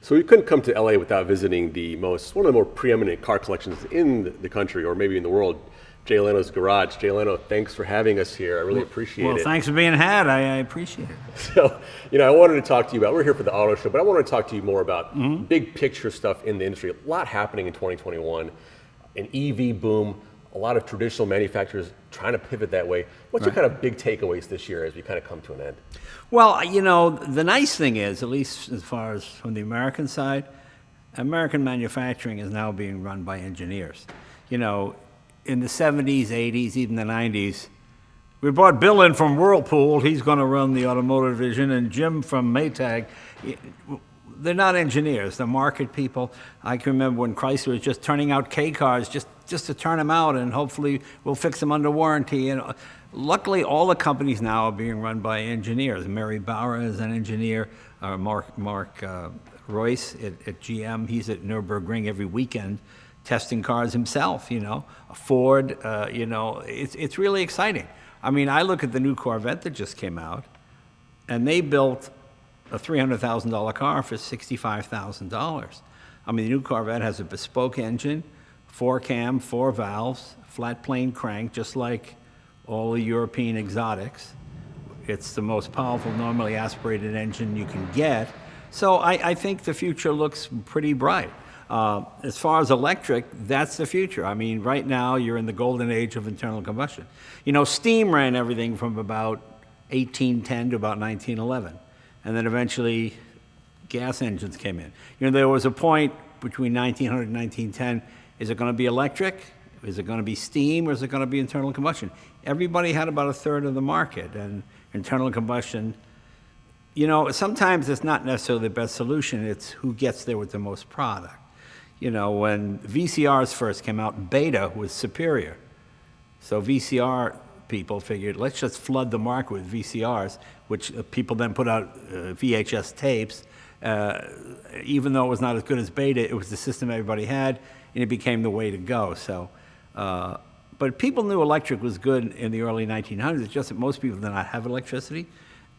So we couldn't come to LA without visiting one of the more preeminent car collections in the country, or maybe in the world, Jay Leno's garage. Jay Leno, thanks for having us here. I really appreciate it. Well, thanks for being had. I appreciate it. So, I wanted to talk to you about, we're here for the auto show, but I wanted to talk to you more about big picture stuff in the industry. A lot happening in 2021, an EV boom, a lot of traditional manufacturers trying to pivot that way. What's your kind of big takeaways this year as we kind of come to an end? Well, the nice thing is, at least as far as from the American side, American manufacturing is now being run by engineers. In the 70s, 80s, even the 90s, we brought Bill in from Whirlpool. He's going to run the automotive division, and Jim from Maytag. They're not engineers. They're market people. I can remember when Chrysler was just turning out K cars just to turn them out, and hopefully we'll fix them under warranty. And luckily, all the companies now are being run by engineers. Mary Bauer is an engineer. Mark Royce at GM, he's at Nürburgring every weekend testing cars himself. Ford. It's really exciting. I mean, I look at the new Corvette that just came out, and they built a $300,000 car for $65,000. I mean, the new Corvette has a bespoke engine, 4-cam, 4 valves, flat plane crank, just like all the European exotics. It's the most powerful, normally aspirated engine you can get. So I think the future looks pretty bright. As far as electric, that's the future. I mean, right now you're in the golden age of internal combustion. Steam ran everything from about 1810 to about 1911. And then eventually gas engines came in. There was a point between 1900 and 1910, is it going to be electric? Is it going to be steam, or is it going to be internal combustion? Everybody had about a third of the market, and internal combustion, sometimes it's not necessarily the best solution, it's who gets there with the most product. When VCRs first came out, Beta was superior. So VCR people figured, let's just flood the market with VCRs, which people then put out VHS tapes. Even though it was not as good as Beta, it was the system everybody had, and it became the way to go. So, but people knew electric was good in the early 1900s. It's just that most people did not have electricity,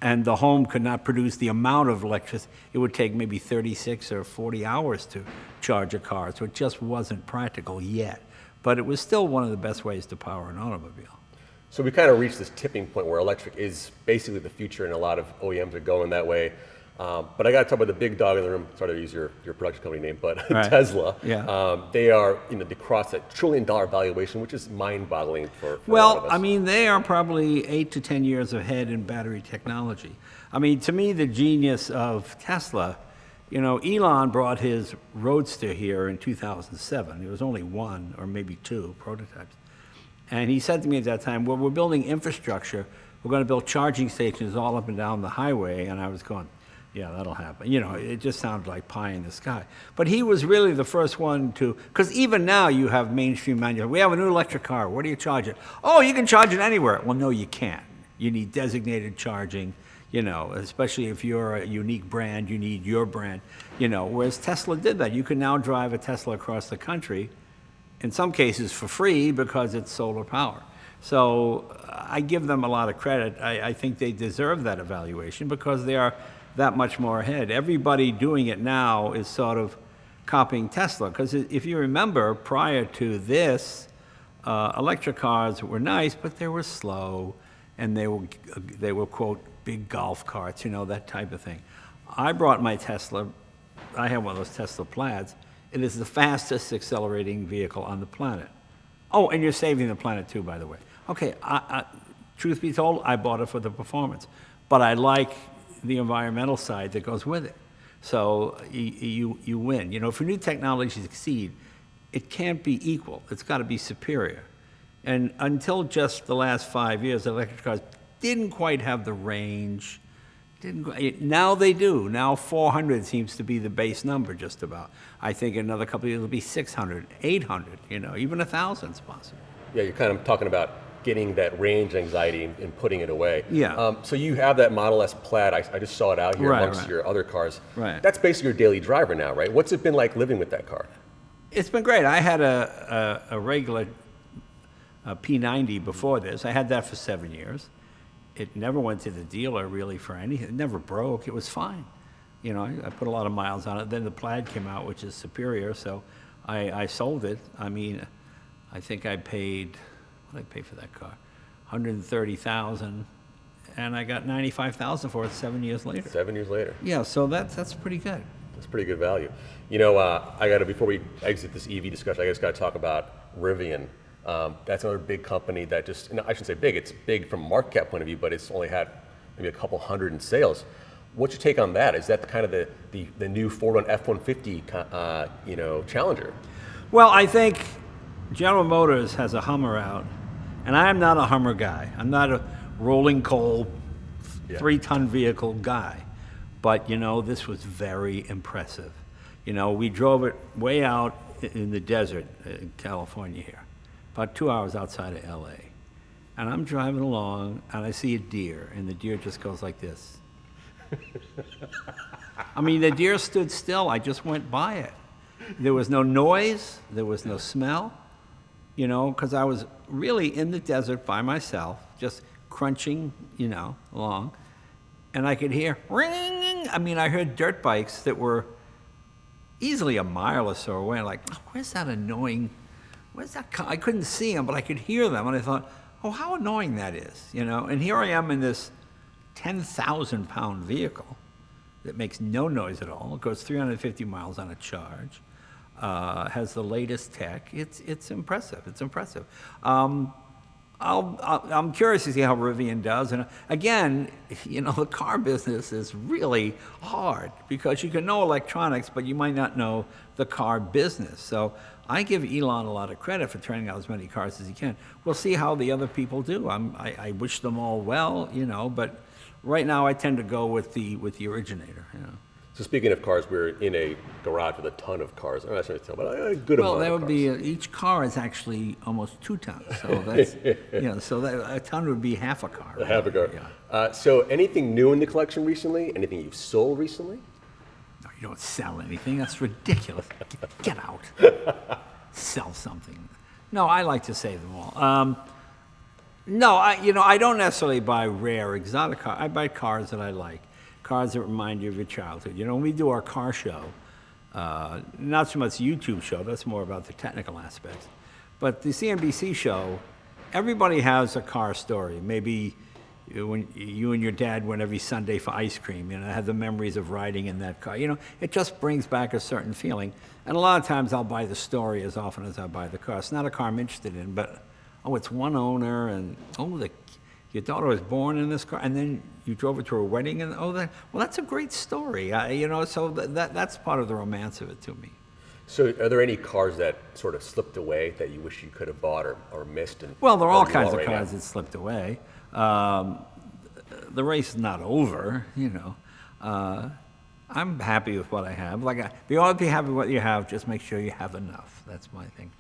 and the home could not produce the amount of electricity. It would take maybe 36 or 40 hours to charge a car, so it just wasn't practical yet. But it was still one of the best ways to power an automobile. So we kind of reached this tipping point where electric is basically the future, and a lot of OEMs are going that way. But I got to talk about the big dog in the room. Sorry to use your production company name, but right. Tesla. Yeah. They are, they crossed that $1 trillion valuation, which is mind-boggling for a lot Well, of us. I mean, they are probably 8 to 10 years ahead in battery technology. I mean, to me, the genius of Tesla, Elon brought his Roadster here in 2007. There was only 1 or maybe 2 prototypes. And he said to me at that time, well, we're building infrastructure. We're going to build charging stations all up and down the highway. And I was going, yeah, that'll happen. It just sounded like pie in the sky. But he was really the first one to, because even now you have mainstream manufacturers. We have a new electric car. Where do you charge it? Oh, you can charge it anywhere. Well, no, you can't. You need designated charging, especially if you're a unique brand, you need your brand, whereas Tesla did that. You can now drive a Tesla across the country, in some cases for free, because it's solar power. So I give them a lot of credit. I think they deserve that evaluation because they are that much more ahead. Everybody doing it now is sort of copying Tesla, because if you remember, prior to this, electric cars were nice, but they were slow, and they were quote big golf carts, that type of thing. I brought my Tesla. I have one of those Tesla Plaids. It is the fastest accelerating vehicle on the planet. Oh, and you're saving the planet too, by the way. Okay, truth be told, I bought it for the performance, but I like the environmental side that goes with it. So you win. If a new technology succeed, it can't be equal. It's got to be superior. And until just the last 5 years, electric cars didn't quite have the range. Now they do. Now 400 seems to be the base number just about. I think in another couple of years it'll be 600, 800, even 1,000 is possible. Yeah, you're kind of talking about getting that range anxiety and putting it away. Yeah. So you have that Model S Plaid. I just saw it out here amongst your other cars. Right. That's basically your daily driver now, right? What's it been like living with that car? It's been great. I had a regular P90 before this. I had that for 7 years. It never went to the dealer really for anything. It never broke. It was fine. You know, I put a lot of miles on it. Then the Plaid came out, which is superior, so I sold it. I mean, I think I paid, what did I pay for that car? $130,000, and I got $95,000 for it 7 years later. 7 years later. Yeah, so that's pretty good. That's pretty good value. You know, before we exit this EV discussion, I just got to talk about Rivian. That's another big company that just, I shouldn't say big, it's big from a market cap point of view, but it's only had maybe a couple hundred in sales. What's your take on that? Is that kind of the new Ford on F-150, challenger? Well, I think General Motors has a Hummer out, and I am not a Hummer guy. I'm not a rolling coal, 3-ton vehicle guy. But, this was very impressive. We drove it way out in the desert in California here, about 2 hours outside of LA. And I'm driving along, and I see a deer, and the deer just goes like this. I mean, the deer stood still. I just went by it. There was no noise. There was no smell, because I was really in the desert by myself, just crunching, along. And I could hear ring. I mean, I heard dirt bikes that were easily a mile or so away. Like, where's that I couldn't see them, but I could hear them. And I thought, how annoying that is, And here I am in this 10,000-pound vehicle that makes no noise at all. It goes 350 miles on a charge. Has the latest tech. It's impressive. It's impressive. I'm curious to see how Rivian does. And again, the car business is really hard because you can know electronics, but you might not know the car business. So I give Elon a lot of credit for turning out as many cars as he can. We'll see how the other people do. I wish them all well, but right now I tend to go with the originator. So speaking of cars, we're in a garage with a ton of cars. I'm not sure to tell, but a good amount of cars. Well, that would be, each car is actually almost 2 tons. So that's, so a ton would be half a car. Half a car. Yeah. So anything new in the collection recently? Anything you've sold recently? No, you don't sell anything. That's ridiculous. Get out. Sell something. No, I like to save them all. No, I don't necessarily buy rare exotic cars. I buy cars that I like. Cars that remind you of your childhood. When we do our car show, not so much YouTube show, that's more about the technical aspects, but the CNBC show, everybody has a car story. Maybe when you and your dad went every Sunday for ice cream, have the memories of riding in that car. It just brings back a certain feeling. And a lot of times I'll buy the story as often as I buy the car. It's not a car I'm interested in, but, it's one owner, and, your daughter was born in this car, and then you drove it to her wedding, and that's a great story. So that's part of the romance of it to me. So are there any cars that sort of slipped away that you wish you could have bought or missed? Well, there are all kinds of cars that slipped away. The race is not over, I'm happy with what I have. You ought to be happy with what you have, just make sure you have enough. That's my thing.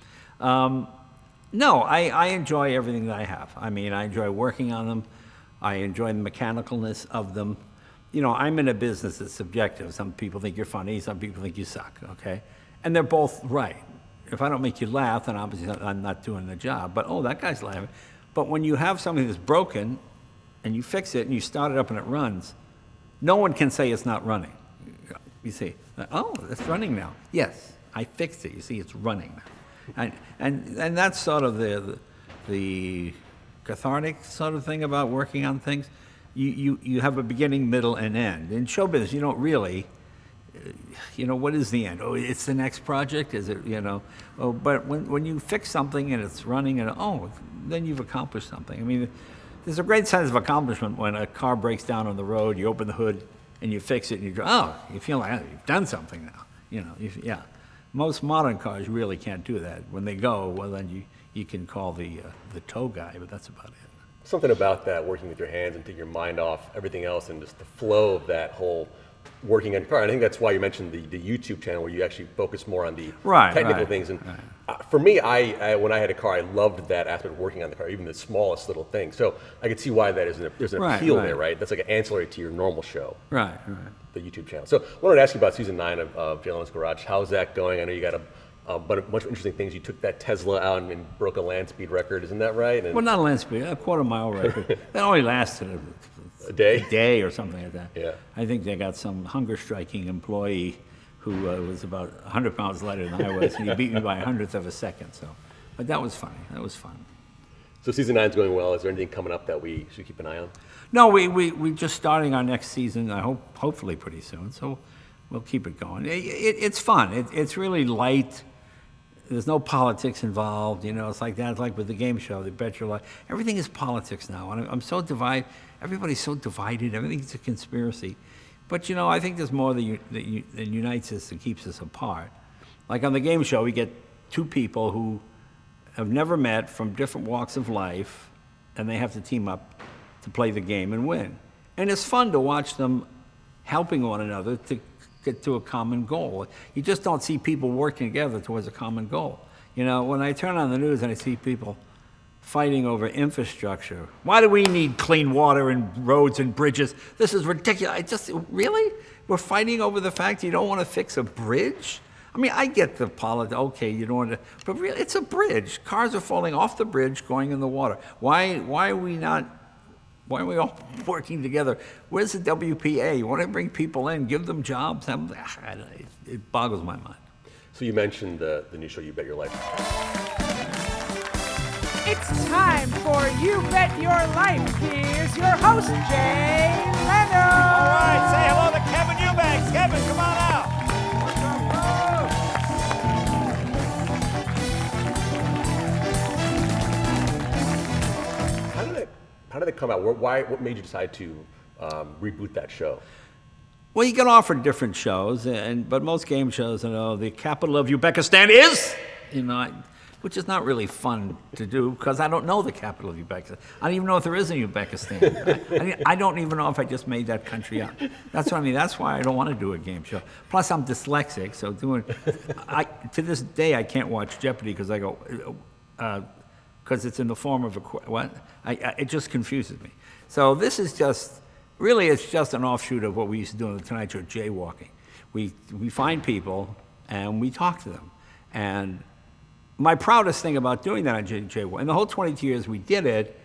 No, I enjoy everything that I have. I mean, I enjoy working on them. I enjoy the mechanicalness of them. I'm in a business that's subjective. Some people think you're funny, some people think you suck, okay? And they're both right. If I don't make you laugh, then obviously I'm not doing the job. But, that guy's laughing. But when you have something that's broken, and you fix it, and you start it up and it runs, no one can say it's not running. You say, it's running now. Yes, I fixed it. You see, it's running now. And that's sort of the cathartic sort of thing about working on things. You have a beginning, middle, and end. In show business, you don't really, what is the end? It's the next project, is it, but when you fix something and it's running, and then you've accomplished something. I mean, there's a great sense of accomplishment when a car breaks down on the road, you open the hood, and you fix it, and you go, you feel like you've done something now, yeah. Most modern cars really can't do that. When they go, well, then you can call the tow guy, but that's about it. Something about that, working with your hands and taking your mind off everything else and just the flow of that whole working on your car. I think that's why you mentioned the YouTube channel where you actually focus more on the technical things. And for me, when I had a car, I loved that aspect of working on the car, even the smallest little thing. So I could see why that is. There's an appeal there, right? That's like an ancillary to your normal show. Right. The YouTube channel. So I wanted to ask you about season 9 of Jay Leno's Garage. How's that going? I know you got a bunch of interesting things. You took that Tesla out and broke a land speed record, isn't that right? Well, not a land speed, a quarter-mile record. That only lasted A day? A day or something like that. Yeah. I think they got some hunger striking employee who was about 100 pounds lighter than I was, and he beat me by a hundredth of a second. So, but that was funny. That was fun. So season 9's going well. Is there anything coming up that we should keep an eye on? No, we just starting our next season. I hope hopefully pretty soon. So we'll keep it going. It's fun. It's really light. There's no politics involved. You know, it's like that. It's like with the game show, the Bet Your Life. Everything is politics now, and I'm so divided. Everybody's so divided. Everything's a conspiracy. But you know, I think there's more that unites us and keeps us apart. Like on the game show, we get two people who have never met from different walks of life, and they have to team up to play the game and win. And it's fun to watch them helping one another to get to a common goal. You just don't see people working together towards a common goal. You know, when I turn on the news and I see people fighting over infrastructure, why do we need clean water and roads and bridges? This is ridiculous. Really? We're fighting over the fact you don't want to fix a bridge? I mean, I get the politics, okay, you don't want to, but really, it's a bridge. Cars are falling off the bridge, going in the water. Why are we all working together? Where's the WPA? You want to bring people in, give them jobs? It boggles my mind. So you mentioned the new show, You Bet Your Life. It's time for You Bet Your Life. Here's your host, Jay Leno. All right, say hello to Kevin Eubanks. Kevin, come on out. How did it come out? What made you decide to reboot that show? Well, you get offered different shows, but most game shows, you know, the capital of Uzbekistan is, you know, which is not really fun to do because I don't know the capital of Uzbekistan. I don't even know if there is a Uzbekistan. I don't even know if I just made that country up. That's what I mean. That's why I don't want to do a game show. Plus, I'm dyslexic, so to this day I can't watch Jeopardy because I go. Because it's in the form of it just confuses me. So this is it's just an offshoot of what we used to do on the Tonight Show, jaywalking. We find people and we talk to them. And my proudest thing about doing that on jaywalking, in the whole 22 years we did it,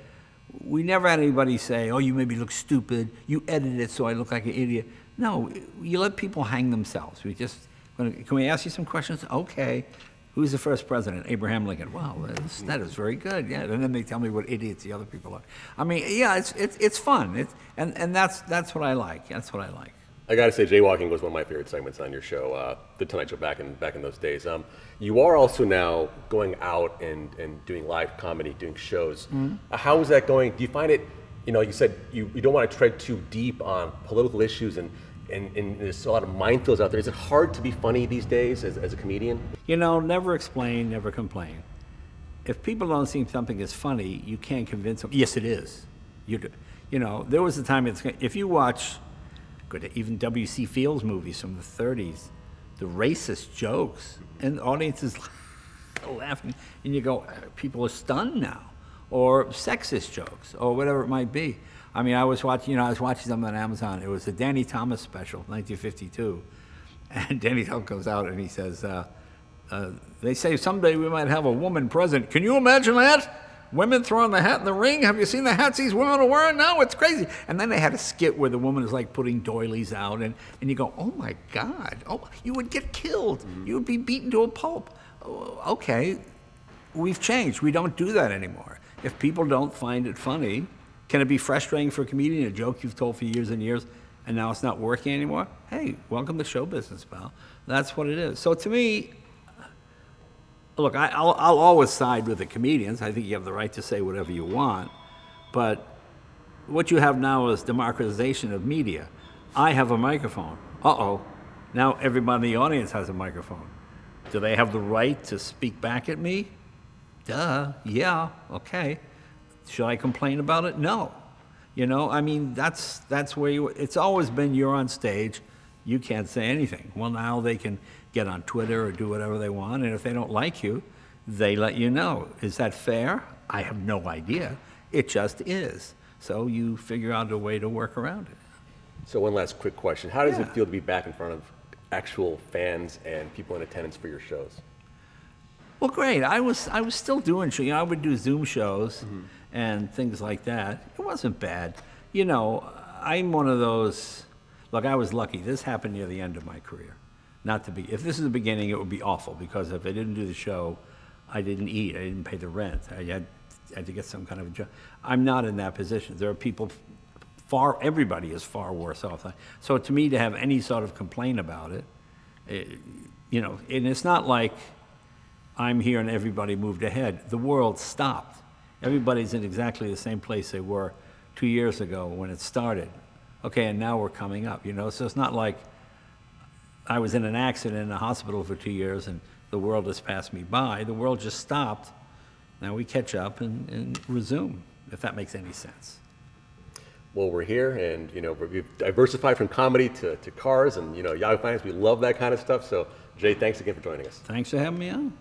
we never had anybody say, oh, you made me look stupid, you edited it so I look like an idiot. No, you let people hang themselves. Can we ask you some questions? Okay. Who's the first president? Abraham Lincoln. Wow, that is very good. Yeah, and then they tell me what idiots the other people are. I mean, yeah, it's fun. And that's what I like. That's what I like. I got to say, jaywalking was one of my favorite segments on your show, the Tonight Show back in those days. You are also now going out and doing live comedy, doing shows. Mm-hmm. How is that going? Do you find it? You know, you said you don't want to tread too deep on political issues and there's a lot of minefields out there. Is it hard to be funny these days as a comedian? You know, never explain, never complain. If people don't see something as funny, you can't convince them. Yes, it is. You know, there was a time, if you watch even W.C. Fields movies from the 30s, the racist jokes, and the audience is laughing, and you go, people are stunned now. Or sexist jokes, or whatever it might be. I mean, I was watching them on Amazon. It was a Danny Thomas special, 1952. And Danny Thomas goes out and he says, they say someday we might have a woman president. Can you imagine that? Women throwing the hat in the ring? Have you seen the hats these women are wearing now? It's crazy. And then they had a skit where the woman is like putting doilies out, and you go, oh my God, you would get killed. Mm-hmm. You would be beaten to a pulp. Okay, we've changed. We don't do that anymore. If people don't find it funny, can it be frustrating for a comedian, a joke you've told for years and years, and now it's not working anymore? Hey, welcome to show business, pal. That's what it is. So to me, look, I'll always side with the comedians. I think you have the right to say whatever you want. But what you have now is democratization of media. I have a microphone. Now everybody in the audience has a microphone. Do they have the right to speak back at me? Duh, yeah, okay. Should I complain about it? No. You know, I mean, that's where it's always been you're on stage, you can't say anything. Well, now they can get on Twitter or do whatever they want, and if they don't like you, they let you know. Is that fair? I have no idea. It just is. So you figure out a way to work around it. So one last quick question. How does it feel to be back in front of actual fans and people in attendance for your shows? Well, great. I was still doing shows. You know, I would do Zoom shows and things like that. It wasn't bad. You know, I'm one of those, look, I was lucky. This happened near the end of my career. Not to be, if this is the beginning, it would be awful, because if I didn't do the show, I didn't eat, I didn't pay the rent, I had to get some kind of a job. I'm not in that position. There are people everybody is far worse off. So to me, to have any sort of complaint about it, you know, and it's not like I'm here and everybody moved ahead. The world stopped. Everybody's in exactly the same place they were 2 years ago when it started. Okay, and now we're coming up, you know? So it's not like I was in an accident in a hospital for 2 years and the world has passed me by. The world just stopped. Now we catch up and resume, if that makes any sense. Well, we're here, and you know, we've diversified from comedy to cars, and you know, Yahoo Finance, we love that kind of stuff. So, Jay, thanks again for joining us. Thanks for having me on.